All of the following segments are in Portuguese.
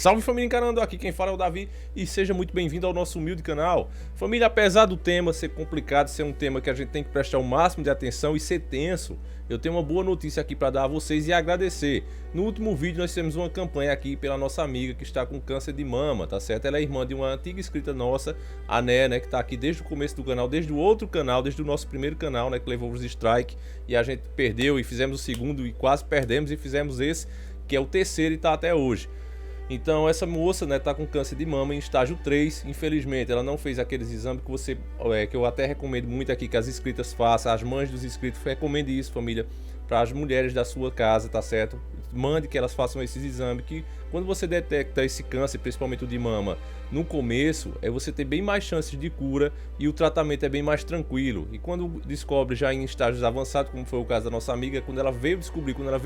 Salve família encarando, aqui quem fala é o Davi e seja muito bem-vindo ao nosso humilde canal. Família, apesar do tema ser complicado, ser um tema que a gente tem que prestar o máximo de atenção e ser tenso, eu tenho uma boa notícia aqui para dar a vocês e agradecer. No último vídeo nós fizemos uma campanha aqui pela nossa amiga que está com câncer de mama, tá certo? Ela é irmã de uma antiga inscrita nossa, a Né, que tá aqui desde o começo do canal, desde o outro canal, desde o nosso primeiro canal, né, que levou os strike e a gente perdeu e fizemos o segundo e quase perdemos e fizemos esse, que é o terceiro e tá até hoje. Então essa moça, né, tá com câncer de mama em estágio 3, infelizmente ela não fez aqueles exames que eu até recomendo muito aqui que as inscritas façam, as mães dos inscritos, recomende isso, família, para as mulheres da sua casa, tá certo? Mande que elas façam esses exames, que quando você detecta esse câncer, principalmente o de mama, no começo, você ter bem mais chances de cura e o tratamento é bem mais tranquilo. E quando descobre já em estágios avançados, como foi o caso da nossa amiga, quando ela veio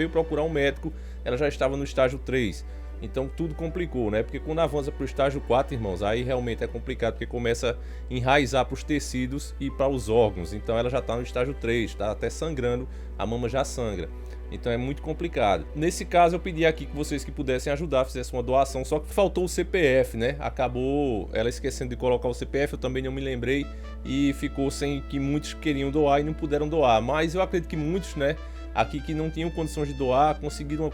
procurar um médico, ela já estava no estágio 3. Então tudo complicou, né? Porque quando avança para o estágio 4, irmãos, aí realmente é complicado, porque começa a enraizar para os tecidos e para os órgãos. Então ela já está no estágio 3, está até sangrando, a mama já sangra. Então é muito complicado. Nesse caso eu pedi aqui que vocês que pudessem ajudar, fizessem uma doação, só que faltou o CPF, né? Acabou ela esquecendo de colocar o CPF, eu também não me lembrei e ficou sem que muitos queriam doar e não puderam doar. Mas eu acredito que muitos, né, aqui que não tinham condições de doar, conseguiram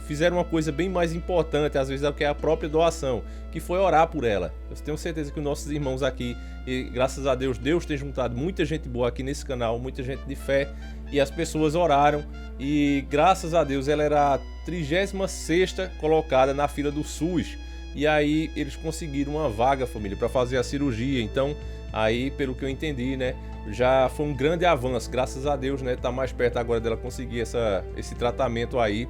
fizeram uma coisa bem mais importante, às vezes é o que é a própria doação, que foi orar por ela. Eu tenho certeza que os nossos irmãos aqui, e graças a Deus, Deus tem juntado muita gente boa aqui nesse canal, muita gente de fé, e as pessoas oraram, e graças a Deus ela era a 36ª colocada na fila do SUS, e aí eles conseguiram uma vaga, família, para fazer a cirurgia. Então aí, pelo que eu entendi, né, já foi um grande avanço, graças a Deus, né, tá mais perto agora dela conseguir esse tratamento aí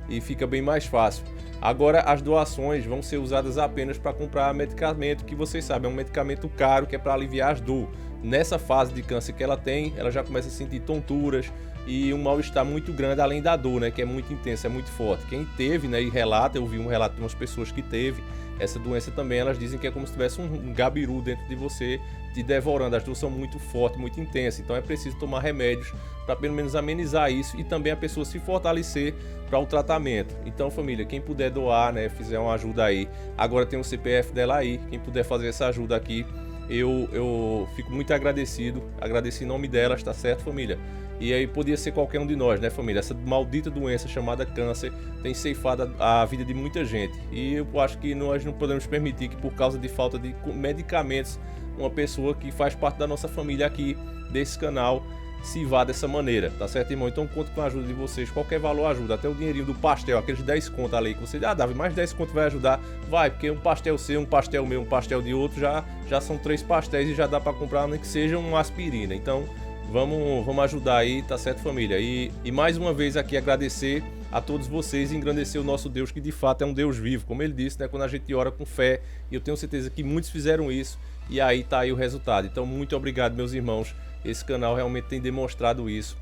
e fica bem mais fácil. Agora as doações vão ser usadas apenas para comprar medicamento, que vocês sabem, é um medicamento caro que é para aliviar as dores. Nessa fase de câncer que ela tem, ela já começa a sentir tonturas e um mal-estar muito grande, além da dor, né, que é muito intensa, é muito forte. Quem teve, né, e relata, eu vi um relato de umas pessoas que teve essa doença também, elas dizem que é como se tivesse um gabiru dentro de você te devorando. As dores são muito fortes, muito intensas, então é preciso tomar remédios para pelo menos amenizar isso e também a pessoa se fortalecer para o tratamento. Então, família, quem puder doar, né, fizer uma ajuda aí, agora tem o CPF dela aí, quem puder fazer essa ajuda aqui, eu fico muito agradecido, agradeci em nome delas, tá certo, família? E aí podia ser qualquer um de nós, né, família? Essa maldita doença chamada câncer tem ceifado a vida de muita gente. E eu acho que nós não podemos permitir que, por causa de falta de medicamentos, uma pessoa que faz parte da nossa família aqui, desse canal, se vá dessa maneira, tá certo, irmão? Então conto com a ajuda de vocês, qualquer valor ajuda, até o dinheirinho do pastel, aqueles 10 conto ali que você, Davi, mais 10 conto vai ajudar, vai, porque um pastel seu, um pastel meu, um pastel de outro, já são 3 pastéis e já dá para comprar, nem que seja uma aspirina. Então vamos ajudar aí, tá certo, família? E mais uma vez aqui agradecer a todos vocês e engrandecer o nosso Deus, que de fato é um Deus vivo, como ele disse, né, quando a gente ora com fé, e eu tenho certeza que muitos fizeram isso, e aí tá aí o resultado. Então muito obrigado, meus irmãos, esse canal realmente tem demonstrado isso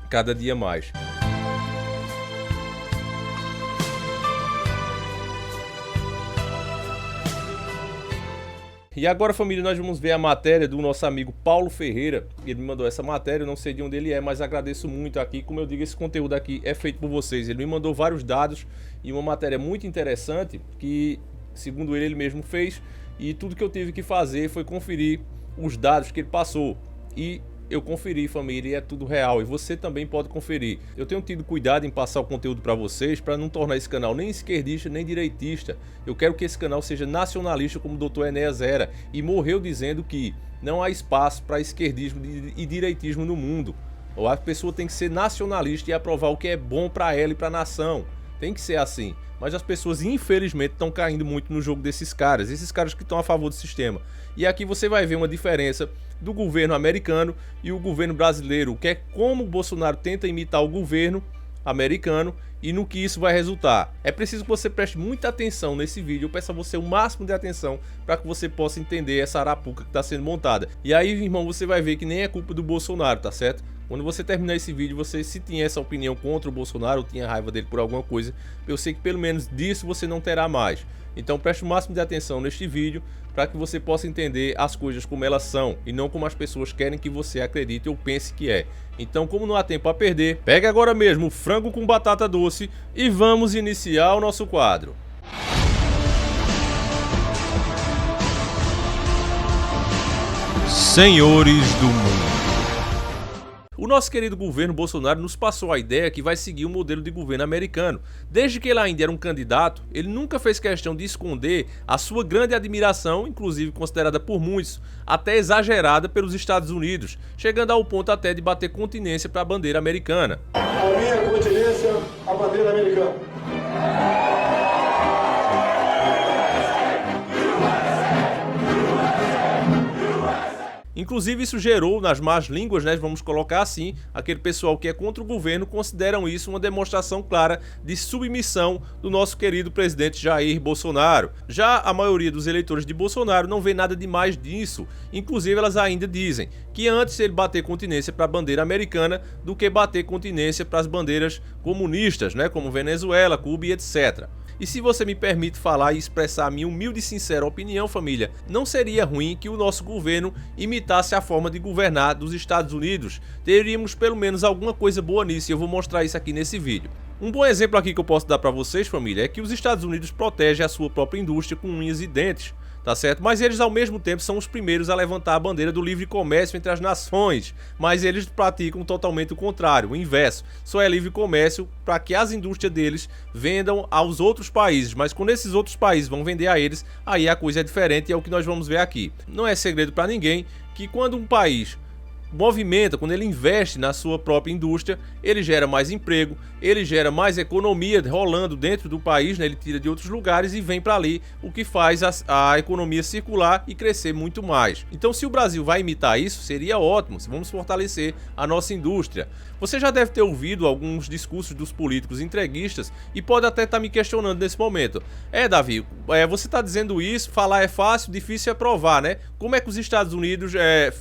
cada dia mais. E agora, família, nós vamos ver a matéria do nosso amigo Paulo Ferreira. Ele me mandou essa matéria, eu não sei de onde ele é, mas agradeço muito aqui. Como eu digo, esse conteúdo aqui é feito por vocês. Ele me mandou vários dados e uma matéria muito interessante que, segundo ele mesmo fez. E tudo que eu tive que fazer foi conferir os dados que ele passou. E eu conferi, família, e é tudo real, e você também pode conferir. Eu tenho tido cuidado em passar o conteúdo para vocês, para não tornar esse canal nem esquerdista nem direitista. Eu quero que esse canal seja nacionalista, como o Dr. Enéas era, e morreu dizendo que não há espaço para esquerdismo e direitismo no mundo. A pessoa tem que ser nacionalista e aprovar o que é bom para ela e para a nação. Tem que ser assim. Mas as pessoas, infelizmente, estão caindo muito no jogo desses caras. Esses caras que estão a favor do sistema. E aqui você vai ver uma diferença do governo americano e o governo brasileiro. Que é como o Bolsonaro tenta imitar o governo americano e no que isso vai resultar. É preciso que você preste muita atenção nesse vídeo. Eu peço a você o máximo de atenção para que você possa entender essa arapuca que está sendo montada. E aí, irmão, você vai ver que nem é culpa do Bolsonaro, tá certo? Quando você terminar esse vídeo, você, se tinha essa opinião contra o Bolsonaro ou tinha raiva dele por alguma coisa, eu sei que pelo menos disso você não terá mais. Então preste o máximo de atenção neste vídeo para que você possa entender as coisas como elas são e não como as pessoas querem que você acredite ou pense que é. Então, como não há tempo a perder, pegue agora mesmo o frango com batata doce e vamos iniciar o nosso quadro. Senhores do mundo. O nosso querido governo Bolsonaro nos passou a ideia que vai seguir o modelo de governo americano. Desde que ele ainda era um candidato, ele nunca fez questão de esconder a sua grande admiração, inclusive considerada por muitos até exagerada pelos Estados Unidos, chegando ao ponto até de bater continência para a bandeira americana. A minha continência à bandeira americana. Inclusive isso gerou nas más línguas, né, vamos colocar assim, aquele pessoal que é contra o governo consideram isso uma demonstração clara de submissão do nosso querido presidente Jair Bolsonaro. Já a maioria dos eleitores de Bolsonaro não vê nada demais disso, inclusive elas ainda dizem que antes ele bater continência para a bandeira americana do que bater continência para as bandeiras comunistas, né, como Venezuela, Cuba e etc. E se você me permite falar e expressar a minha humilde e sincera opinião, família, não seria ruim que o nosso governo imitasse a forma de governar dos Estados Unidos. Teríamos pelo menos alguma coisa boa nisso e eu vou mostrar isso aqui nesse vídeo. Um bom exemplo aqui que eu posso dar para vocês, família, é que os Estados Unidos protegem a sua própria indústria com unhas e dentes. Tá certo? Mas eles ao mesmo tempo são os primeiros a levantar a bandeira do livre comércio entre as nações, mas eles praticam totalmente o contrário, o inverso. Só é livre comércio para que as indústrias deles vendam aos outros países, mas quando esses outros países vão vender a eles, aí a coisa é diferente e é o que nós vamos ver aqui. Não é segredo para ninguém que quando um país movimenta, quando ele investe na sua própria indústria, ele gera mais emprego, ele gera mais economia rolando dentro do país, né? Ele tira de outros lugares e vem para ali, o que faz a economia circular e crescer muito mais. Então, se o Brasil vai imitar isso, seria ótimo, vamos fortalecer a nossa indústria. Você já deve ter ouvido alguns discursos dos políticos entreguistas e pode até estar me questionando nesse momento. Davi, você está dizendo isso, falar é fácil, difícil é provar, né? Como é que os Estados Unidos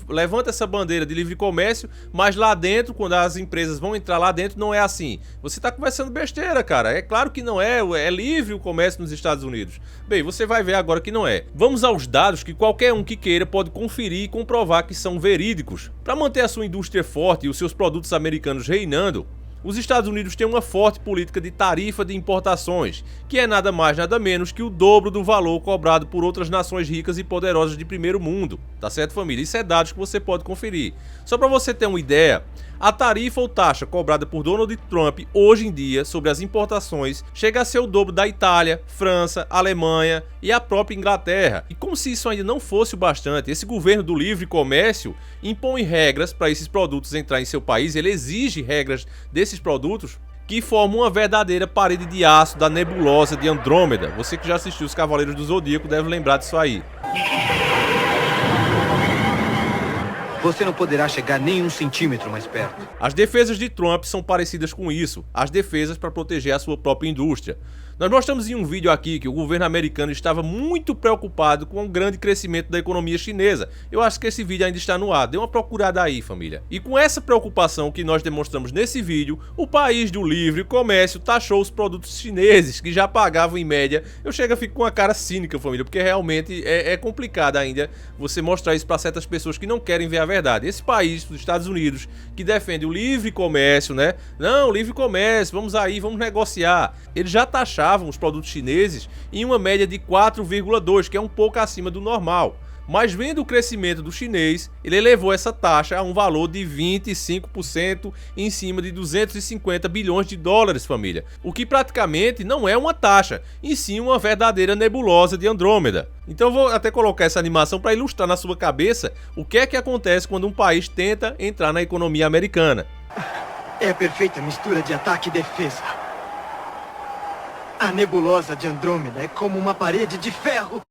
levantam essa bandeira de livre comércio, mas lá dentro, quando as empresas vão entrar lá dentro, não é assim? Você está conversando besteira, cara. É claro que não é livre o comércio nos Estados Unidos. Bem, você vai ver agora que não é. Vamos aos dados que qualquer um que queira pode conferir e comprovar que são verídicos. Para manter a sua indústria forte e os seus produtos americanos reinando, os Estados Unidos têm uma forte política de tarifa de importações, que é nada mais nada menos que o dobro do valor cobrado por outras nações ricas e poderosas de primeiro mundo. Tá certo, família? Isso é dados que você pode conferir. Só para você ter uma ideia, a tarifa ou taxa cobrada por Donald Trump hoje em dia sobre as importações chega a ser o dobro da Itália, França, Alemanha e a própria Inglaterra. E como se isso ainda não fosse o bastante, esse governo do livre comércio impõe regras para esses produtos entrar em seu país, ele exige regras desses produtos que formam uma verdadeira parede de aço da nebulosa de Andrômeda. Você que já assistiu os Cavaleiros do Zodíaco deve lembrar disso aí. Você não poderá chegar nem 1 centímetro mais perto. As defesas de Trump são parecidas com isso, as defesas para proteger a sua própria indústria. Nós mostramos em um vídeo aqui que o governo americano estava muito preocupado com o grande crescimento da economia chinesa. Eu acho que esse vídeo ainda está no ar, dê uma procurada aí, família. E com essa preocupação que nós demonstramos nesse vídeo, o país do livre comércio taxou os produtos chineses, que já pagavam em média. Eu chego a ficar com a cara cínica, família, porque realmente é complicado ainda você mostrar isso para certas pessoas que não querem ver a verdade. Esse país, os Estados Unidos, que defende o livre comércio, né? Não, livre comércio, vamos aí, vamos negociar. Eles já taxaram os produtos chineses em uma média de 4,2, que é um pouco acima do normal. Mas vendo o crescimento do chinês, ele elevou essa taxa a um valor de 25% em cima de 250 bilhões de dólares, família. O que praticamente não é uma taxa, e sim uma verdadeira nebulosa de Andrômeda. Então eu vou até colocar essa animação para ilustrar na sua cabeça o que é que acontece quando um país tenta entrar na economia americana. É a perfeita mistura de ataque e defesa. A nebulosa de Andrômeda é como uma parede de ferro.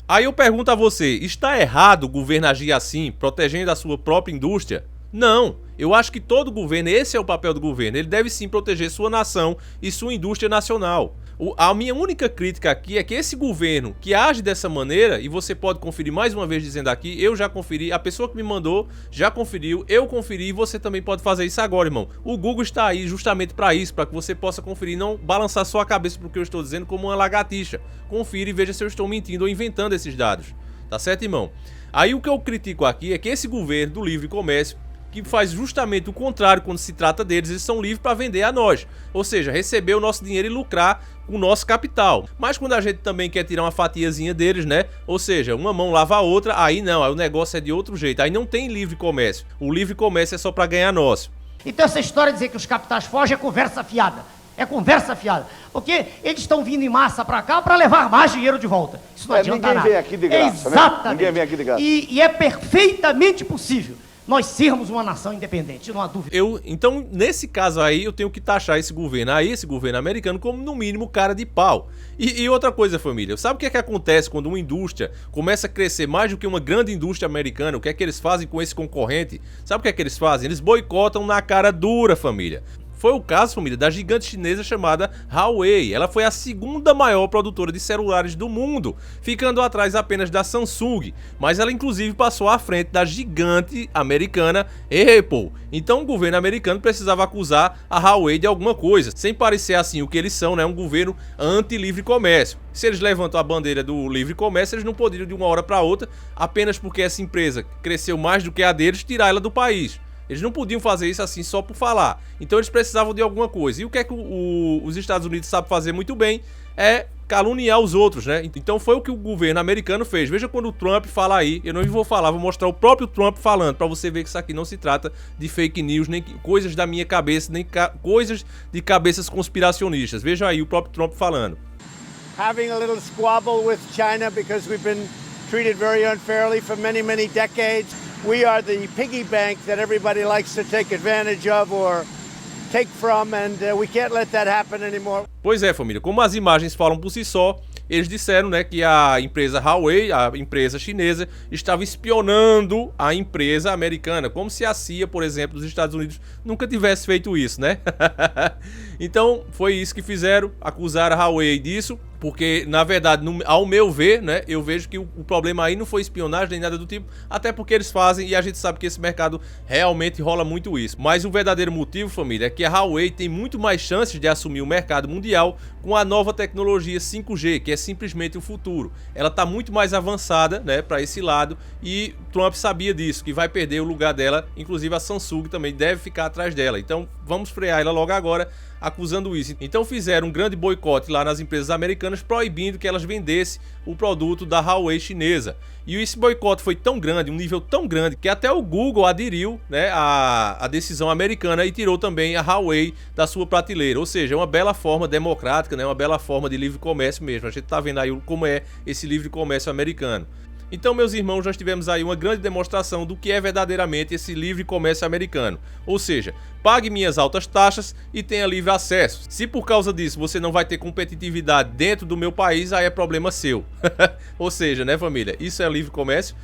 Aí eu pergunto a você, está errado o governo agir assim, protegendo a sua própria indústria? Não, eu acho que todo governo, esse é o papel do governo, ele deve sim proteger sua nação e sua indústria nacional. A minha única crítica aqui é que esse governo que age dessa maneira, e você pode conferir mais uma vez dizendo aqui, eu já conferi, a pessoa que me mandou já conferiu, eu conferi e você também pode fazer isso agora, irmão. O Google está aí justamente para isso, para que você possa conferir e não balançar sua cabeça pro que eu estou dizendo como uma lagartixa. Confira e veja se eu estou mentindo ou inventando esses dados. Tá certo, irmão? Aí o que eu critico aqui é que esse governo do livre comércio que faz justamente o contrário quando se trata deles. Eles são livres para vender a nós, ou seja, receber o nosso dinheiro e lucrar com o nosso capital. Mas quando a gente também quer tirar uma fatiazinha deles, né, ou seja, uma mão lava a outra, aí não, aí o negócio é de outro jeito, aí não tem livre comércio. O livre comércio é só para ganhar nosso. Então essa história de dizer que os capitais fogem é conversa fiada. É conversa fiada. Porque eles estão vindo em massa para cá para levar mais dinheiro de volta. Isso não adianta nada. Ninguém vem aqui de graça, exatamente. Né? Ninguém vem aqui de graça. E é perfeitamente possível nós sermos uma nação independente, não há dúvida. Então, nesse caso aí, eu tenho que taxar esse governo americano, como no mínimo cara de pau. E outra coisa, família, sabe o que acontece quando uma indústria começa a crescer mais do que uma grande indústria americana? O que é que eles fazem com esse concorrente? Sabe o que é que eles fazem? Eles boicotam na cara dura, família. Foi o caso, família, da gigante chinesa chamada Huawei. Ela foi a segunda maior produtora de celulares do mundo, ficando atrás apenas da Samsung. Mas ela inclusive passou à frente da gigante americana Apple. Então o governo americano precisava acusar a Huawei de alguma coisa, sem parecer assim o que eles são, né? Um governo anti-livre comércio. Se eles levantam a bandeira do livre comércio, eles não poderiam de uma hora para outra, apenas porque essa empresa cresceu mais do que a deles, tirar ela do país. Eles não podiam fazer isso assim só por falar. Então eles precisavam de alguma coisa. E o que é que os Estados Unidos sabem fazer muito bem é caluniar os outros, né? Então foi o que o governo americano fez. Veja quando o Trump fala aí, eu não vou falar, vou mostrar o próprio Trump falando, pra você ver que isso aqui não se trata de fake news, nem coisas da minha cabeça, nem coisas de cabeças conspiracionistas. Veja aí o próprio Trump falando. Having a little squabble with China because we've been treated very unfairly for many, many decades. We are the piggy bank that everybody likes to take advantage of or take from, and we can't let that happen anymore. Pois é, família, como as imagens falam por si só, eles disseram, né, que a empresa Huawei, a empresa chinesa, estava espionando a empresa americana, como se a CIA, por exemplo, dos Estados Unidos nunca tivesse feito isso, né? Então, foi isso que fizeram, acusaram a Huawei disso, porque, na verdade, ao meu ver, né, eu vejo que o problema aí não foi espionagem nem nada do tipo, até porque eles fazem e a gente sabe que esse mercado realmente rola muito isso. Mas o verdadeiro motivo, família, é que a Huawei tem muito mais chances de assumir o mercado mundial com a nova tecnologia 5G, que é simplesmente o futuro. Ela está muito mais avançada, né, para esse lado, e Trump sabia disso, que vai perder o lugar dela, inclusive a Samsung também deve ficar atrás dela. Então, vamos frear ela logo agora, acusando isso. Então fizeram um grande boicote lá nas empresas americanas, proibindo que elas vendessem o produto da Huawei chinesa. E esse boicote foi tão grande, um nível tão grande, que até o Google aderiu, né, à decisão americana e tirou também a Huawei da sua prateleira. Ou seja, é uma bela forma democrática, né, uma bela forma de livre comércio mesmo. A gente tá vendo aí como é esse livre comércio americano. Então, meus irmãos, nós tivemos aí uma grande demonstração do que é verdadeiramente esse livre comércio americano. Ou seja, pague minhas altas taxas e tenha livre acesso. Se por causa disso você não vai ter competitividade dentro do meu país, aí é problema seu. Ou seja, né, família? Isso é livre comércio?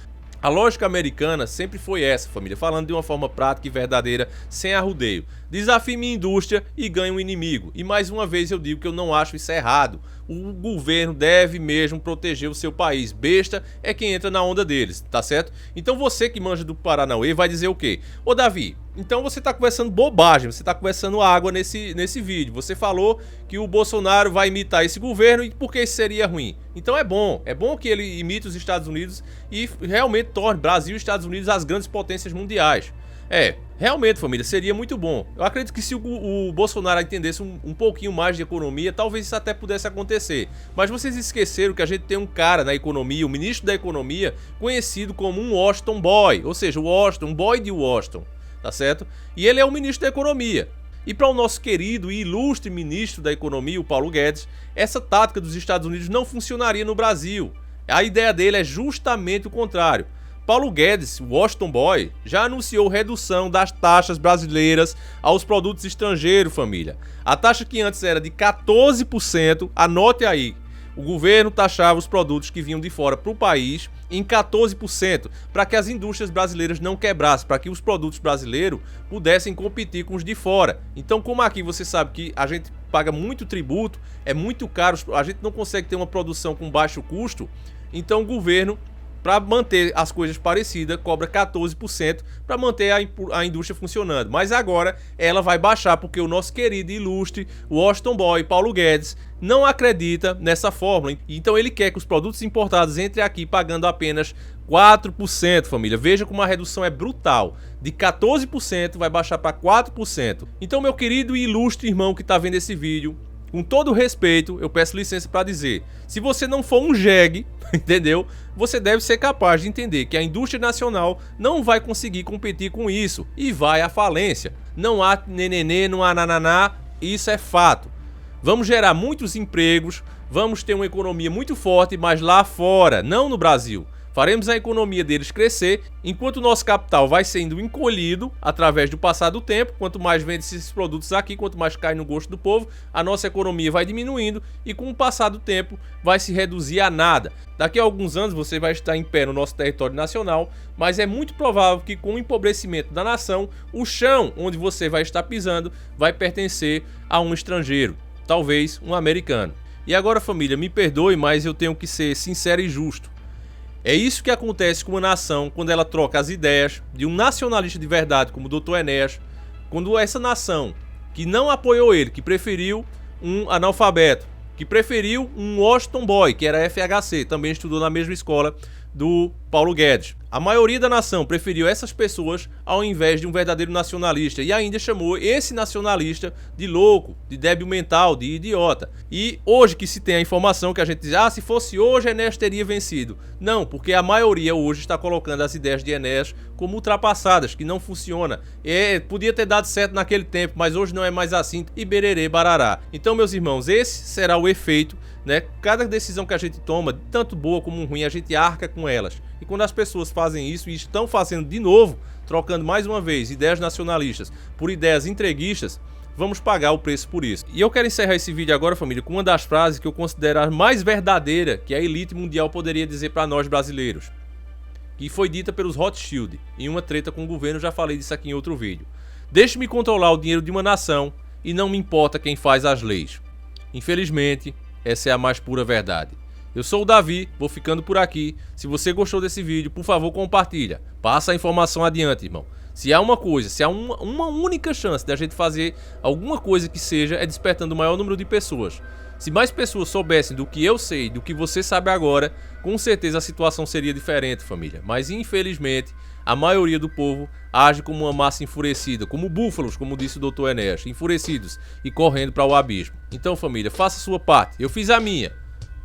A lógica americana sempre foi essa, família, falando de uma forma prática e verdadeira, sem arrudeio. Desafie minha indústria e ganhe um inimigo. E mais uma vez eu digo que eu não acho isso errado. O governo deve mesmo proteger o seu país. Besta é quem entra na onda deles, tá certo? Então você que manja do Paranauê vai dizer o quê? Ô Davi, então você tá conversando bobagem, você tá conversando água nesse vídeo. Você falou que o Bolsonaro vai imitar esse governo e por que isso seria ruim? Então é bom que ele imite os Estados Unidos e realmente torne Brasil e Estados Unidos as grandes potências mundiais. Realmente, família, seria muito bom. Eu acredito que se o Bolsonaro entendesse um pouquinho mais de economia, talvez isso até pudesse acontecer. Mas vocês esqueceram que a gente tem um cara na economia, o ministro da economia, conhecido como um Washington Boy, ou seja, um boy de Washington, tá certo? E ele é o ministro da economia. E para o nosso querido e ilustre ministro da economia, o Paulo Guedes, essa tática dos Estados Unidos não funcionaria no Brasil. A ideia dele é justamente o contrário. Paulo Guedes, o Washington Boy, já anunciou redução das taxas brasileiras aos produtos estrangeiros, família. A taxa que antes era de 14%, anote aí, o governo taxava os produtos que vinham de fora para o país em 14%, para que as indústrias brasileiras não quebrassem, para que os produtos brasileiros pudessem competir com os de fora. Então, como aqui você sabe que a gente paga muito tributo, é muito caro, a gente não consegue ter uma produção com baixo custo, então o governo para manter as coisas parecidas, cobra 14% para manter a indústria funcionando. Mas agora ela vai baixar porque o nosso querido e ilustre Washington Boy, Paulo Guedes, não acredita nessa fórmula. Então ele quer que os produtos importados entrem aqui pagando apenas 4%, família. Veja como a redução é brutal. De 14% vai baixar para 4%. Então, meu querido e ilustre irmão que está vendo esse vídeo, com todo respeito, eu peço licença para dizer, se você não for um jegue, entendeu? Você deve ser capaz de entender que a indústria nacional não vai conseguir competir com isso e vai à falência. Não há nenenê, não há nananá, isso é fato. Vamos gerar muitos empregos, vamos ter uma economia muito forte, mas lá fora, não no Brasil. Faremos a economia deles crescer, enquanto o nosso capital vai sendo encolhido através do passar do tempo. Quanto mais vende esses produtos aqui, quanto mais cai no gosto do povo, a nossa economia vai diminuindo e com o passar do tempo vai se reduzir a nada. Daqui a alguns anos você vai estar em pé no nosso território nacional, mas é muito provável que com o empobrecimento da nação, o chão onde você vai estar pisando vai pertencer a um estrangeiro, talvez um americano. E agora, família, me perdoe, mas eu tenho que ser sincero e justo. É isso que acontece com uma nação quando ela troca as ideias de um nacionalista de verdade como o Dr. Enéas, quando essa nação que não apoiou ele, que preferiu um analfabeto, que preferiu um Washington Boy, que era FHC, também estudou na mesma escola do Paulo Guedes. A maioria da nação preferiu essas pessoas ao invés de um verdadeiro nacionalista e ainda chamou esse nacionalista de louco, de débil mental, de idiota. E hoje que se tem a informação que a gente diz, se fosse hoje Enéas teria vencido. Não, porque a maioria hoje está colocando as ideias de Enéas como ultrapassadas, que não funciona. Podia ter dado certo naquele tempo, mas hoje não é mais assim, e bererê barará. Então, meus irmãos, esse será o efeito, né? Cada decisão que a gente toma, tanto boa como ruim, a gente arca com elas. E quando as pessoas fazem isso e estão fazendo de novo, trocando mais uma vez ideias nacionalistas por ideias entreguistas, vamos pagar o preço por isso. E eu quero encerrar esse vídeo agora, família, com uma das frases que eu considero a mais verdadeira que a elite mundial poderia dizer para nós brasileiros, que foi dita pelos Rothschild em uma treta com o governo. Já falei disso aqui em outro vídeo. Deixe-me controlar o dinheiro de uma nação e não me importa quem faz as leis. Infelizmente, essa é a mais pura verdade. Eu sou o Davi, vou ficando por aqui. Se você gostou desse vídeo, por favor, compartilha. Passa a informação adiante, irmão. Se há uma coisa, se há uma única chance de a gente fazer alguma coisa que seja, é despertando o maior número de pessoas. Se mais pessoas soubessem do que eu sei, do que você sabe agora, com certeza a situação seria diferente, família. Mas infelizmente, a maioria do povo age como uma massa enfurecida, como búfalos, como disse o Dr. Enéas, enfurecidos e correndo para o abismo. Então, família, faça a sua parte. Eu fiz a minha,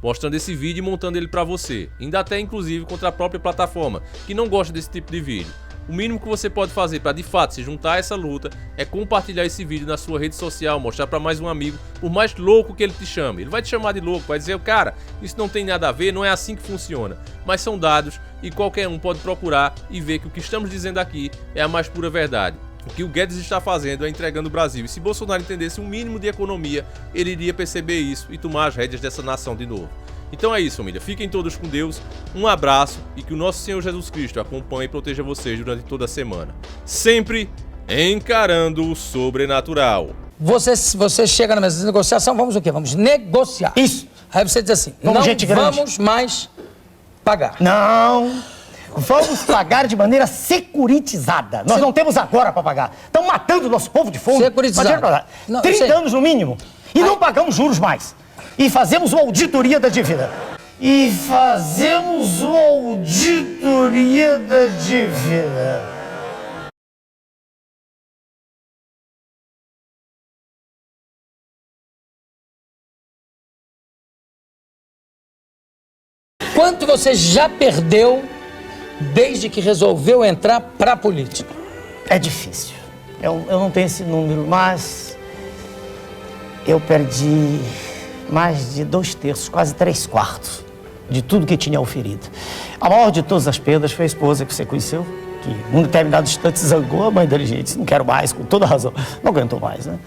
mostrando esse vídeo e montando ele para você. Ainda até inclusive contra a própria plataforma, que não gosta desse tipo de vídeo. O mínimo que você pode fazer para de fato se juntar a essa luta é compartilhar esse vídeo na sua rede social, mostrar para mais um amigo, por mais louco que ele te chame. Ele vai te chamar de louco, vai dizer, cara, isso não tem nada a ver, não é assim que funciona. Mas são dados e qualquer um pode procurar e ver que o que estamos dizendo aqui é a mais pura verdade. O que o Guedes está fazendo é entregando o Brasil. E se Bolsonaro entendesse um mínimo de economia, ele iria perceber isso e tomar as rédeas dessa nação de novo. Então é isso, família. Fiquem todos com Deus. Um abraço e que o nosso Senhor Jesus Cristo acompanhe e proteja vocês durante toda a semana. Sempre encarando o sobrenatural. Você chega na mesa de negociação, vamos o quê? Vamos negociar. Isso. Aí você diz assim, Vamos, não gente grande. vamos mais pagar. Não. Vamos pagar de maneira securitizada. Nós não temos agora para pagar. Estão matando o nosso povo de fome. Securitizado. 30 anos no mínimo. E não pagamos juros mais. E fazemos uma auditoria da dívida. Quanto você já perdeu desde que resolveu entrar pra política? É difícil. Eu não tenho esse número, mas eu perdi mais de 2/3, quase 3/4 de tudo que tinha oferido. A maior de todas as perdas foi a esposa que você conheceu, que num determinado instante zangou a mãe dele, gente, não quero mais, com toda razão, não aguentou mais, né?